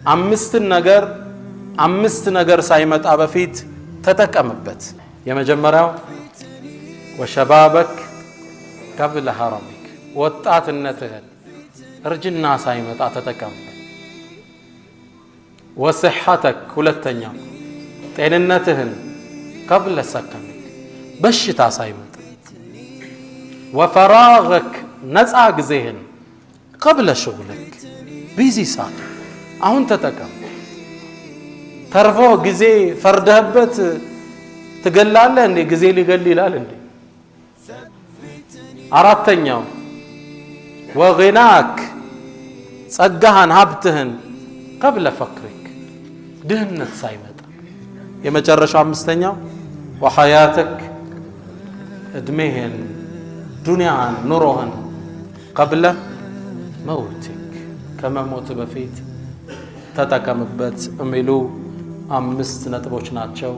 አምስት ነገር ሳይመጣ በፊት ተጠቀምበት። የመጀመሪያው ወሸባበክ ቀብለ ሐረሚክ ወጣትነትህን እርጅና ሳይመጣ ተጠቀምበት። ወስሐተክ ሁለተኛው ጤንነትህን ቀብለ ሰቀሚክ በሽታ ሳይመጣ። ወፈራገክ ነፃ ጊዜህን ቀብለ ሽጉልክ ቢዚ ሰዓት አሁን ተጠቀም። ተርፎ ጊዜ ፈርደህበት ትገላለህ እንዴ? ጊዜ ሊገል ይላል እንዴ? አራተኛው ወግናክ ጸጋህን ሀብትህን ቀብለ ፈክሪክ ድህነት ሳይመጣ። የመጨረሻው አምስተኛው ወሐያተክ እድሜህን ዱንያን ኑሮህን ቀብለ መውቲክ ከመሞት በፊት ተጠቀምበት የሚሉ 5 ነጥቦች ናቸው።